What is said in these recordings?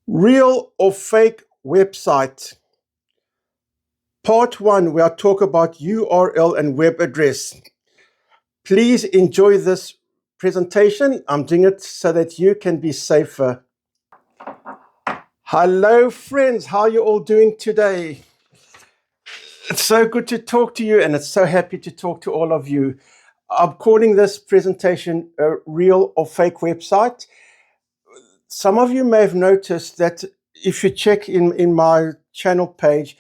Real or fake website. Part 1, where I talk about URL and web address. Please enjoy this presentation. I'm doing it so that you can be safer. Hello, friends. How are you all doing today? It's so good to talk to you, and it's so happy to talk to all of you. I'm calling this presentation a real or fake website. Some of you may have noticed that if you check in my channel page,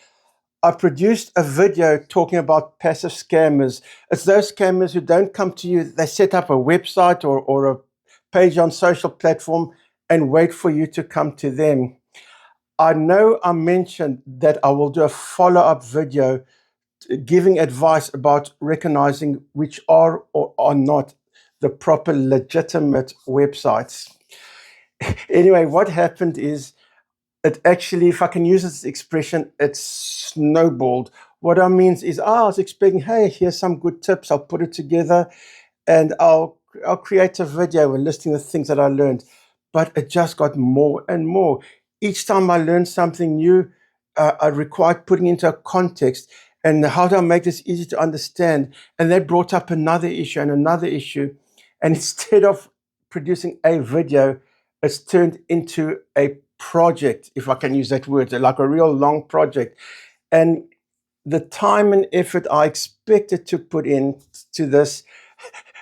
I produced a video talking about passive scammers. It's those scammers who don't come to you. They set up a website or a page on social platform and wait for you to come to them. I know I mentioned that I will do a follow-up video giving advice about recognizing which are or are not the proper legitimate websites. Anyway, what happened is it actually, if I can use this expression, it snowballed. What I mean is, I was expecting, hey, here's some good tips. I'll put it together and I'll create a video listing the things that I learned. But it just got more and more. Each time I learned something new, I required putting into a context. And how do I make this easy to understand? And that brought up another issue and another issue. And instead of producing a video, it's turned into a project, if I can use that word, like a real long project. And the time and effort I expected to put into this,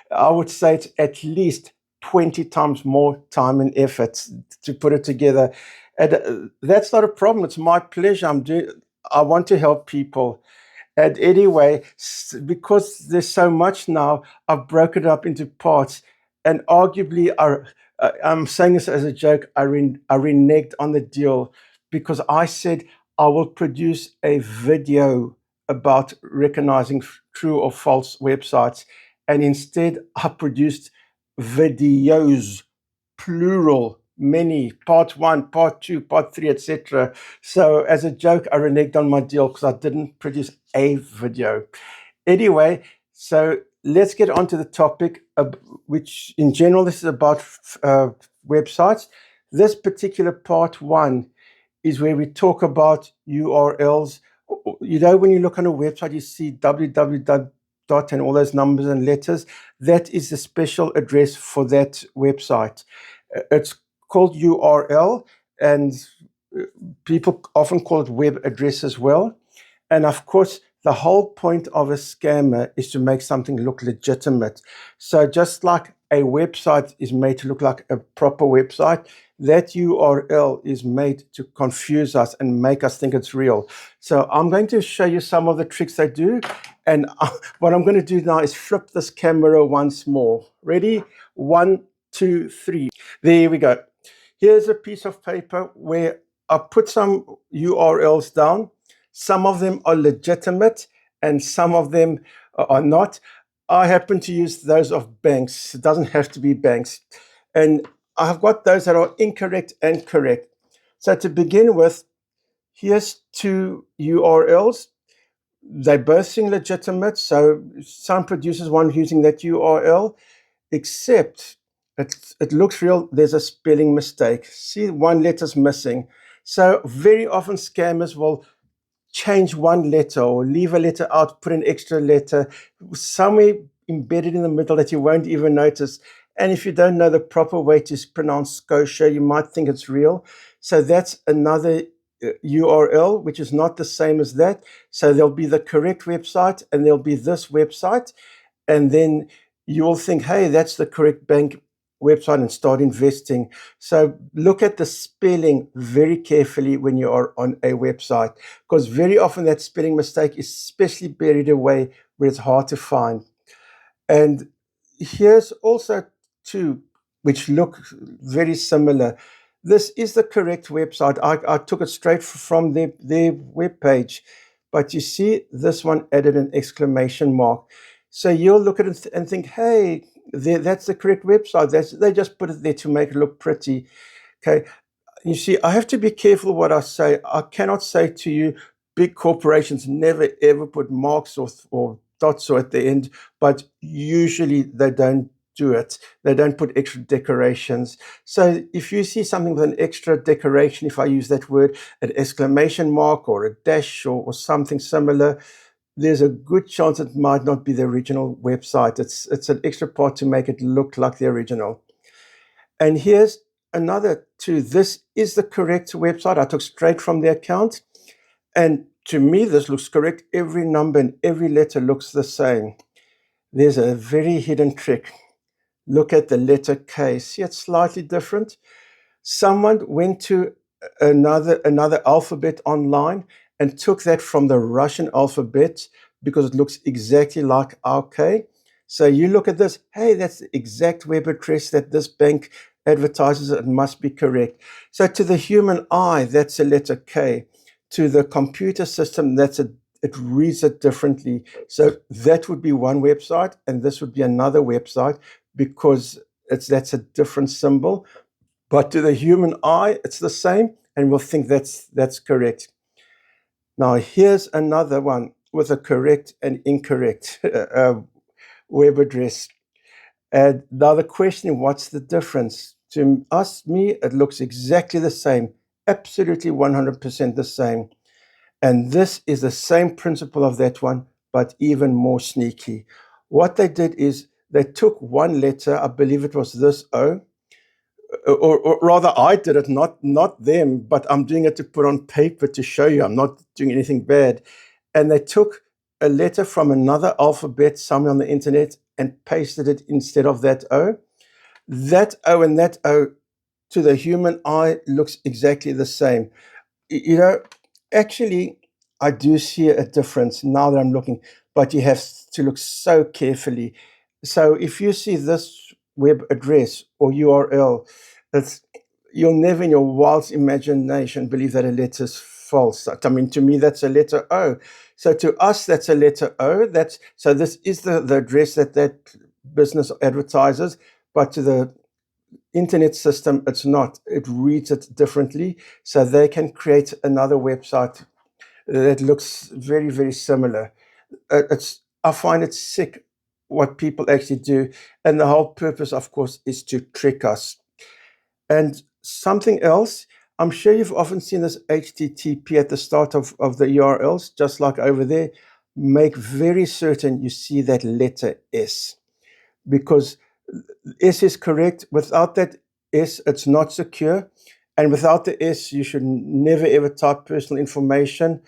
I would say it's at least 20 times more time and effort to put it together. And that's not a problem. It's my pleasure. I want to help people. And anyway, because there's so much now, I've broken it up into parts. And arguably, I'm saying this as a joke, I reneged on the deal because I said I will produce a video about recognizing true or false websites. And instead, I produced videos, plural, many, part 1, part 2, part 3, etc. So as a joke, I reneged on my deal because I didn't produce a video. Anyway, so let's get on to the topic, which in general, this is about websites. This particular part 1 is where we talk about URLs. You know, when you look on a website, you see www and all those numbers and letters. That is the special address for that website. It's called URL, and people often call it web address as well. And of course, the whole point of a scammer is to make something look legitimate. So just like a website is made to look like a proper website, that URL is made to confuse us and make us think it's real. So I'm going to show you some of the tricks they do. And what I'm going to do now is flip this camera once more. Ready? 1, 2, 3. There we go. Here's a piece of paper where I put some URLs down. Some of them are legitimate and some of them are not. I happen to use those of banks. It doesn't have to be banks. And I've got those that are incorrect and correct. So to begin with, here's 2 URLs. They both seem legitimate. So some producers want using that URL, except it looks real. There's a spelling mistake. See, 1 letter's missing. So very often scammers will change 1 letter or leave a letter out, put an extra letter somewhere embedded in the middle that you won't even notice. And if you don't know the proper way to pronounce Scotia, you might think it's real. So that's another URL, which is not the same as that. So there'll be the correct website and there'll be this website. And then you will think, hey, that's the correct bank website, and start investing. So look at the spelling very carefully when you are on a website, because very often that spelling mistake is especially buried away where it's hard to find. And here's also 2 which look very similar. This is the correct website. I took it straight from their webpage. But you see, this one added an exclamation mark. So you'll look at it and think, hey, that's the correct website. They just put it there to make it look pretty. Okay. You see, I have to be careful what I say. I cannot say to you, big corporations never ever put marks or dots or at the end, but usually they don't do it. They don't put extra decorations. So if you see something with an extra decoration, if I use that word, an exclamation mark or a dash or something similar, there's a good chance it might not be the original website. It's an extra part to make it look like the original. And here's another two. This is the correct website. I took straight from the account. And to me, this looks correct. Every number and every letter looks the same. There's a very hidden trick. Look at the letter K. See, it's slightly different. Someone went to another alphabet online and took that from the Russian alphabet because it looks exactly like our K. So you look at this, hey, that's the exact web address that this bank advertises. It must be correct. So to the human eye, that's a letter K. To the computer system, it reads it differently. So that would be one website, and this would be another website because that's a different symbol. But to the human eye, it's the same, and we'll think that's correct. Now, here's another one with a correct and incorrect web address. And now the question, what's the difference? To me, it looks exactly the same, absolutely 100% the same. And this is the same principle of that one, but even more sneaky. What they did is they took one letter, I believe it was this O, or rather I did it, not them, but I'm doing it to put on paper to show you I'm not doing anything bad. And they took a letter from another alphabet somewhere on the internet and pasted it instead of that O. That O and that O to the human eye looks exactly the same. Actually, I do see a difference now that I'm looking, but you have to look so carefully. So if you see this web address or URL, you'll never in your wildest imagination believe that a letter is false. I mean, to me, that's a letter O. So to us, that's a letter O. So this is the address that business advertises, but to the internet system, it's not. It reads it differently. So they can create another website that looks very, very similar. I find it sick what people actually do. And the whole purpose, of course, is to trick us. And something else, I'm sure you've often seen this HTTP at the start of the URLs, just like over there. Make very certain you see that letter S, because S is correct. Without that S, it's not secure. And without the S, you should never ever type personal information.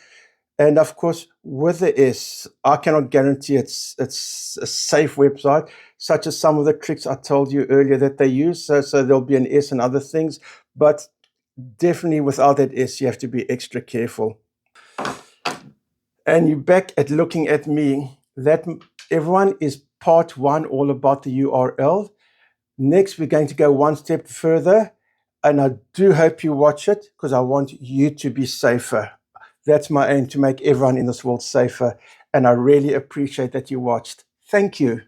And of course, with the S, I cannot guarantee it's a safe website, such as some of the tricks I told you earlier that they use. So there'll be an S and other things, but definitely without that S, you have to be extra careful. And you're back at looking at me. That everyone is part one, all about the URL. Next, we're going to go one step further, and I do hope you watch it because I want you to be safer. That's my aim, to make everyone in this world safer, and I really appreciate that you watched. Thank you.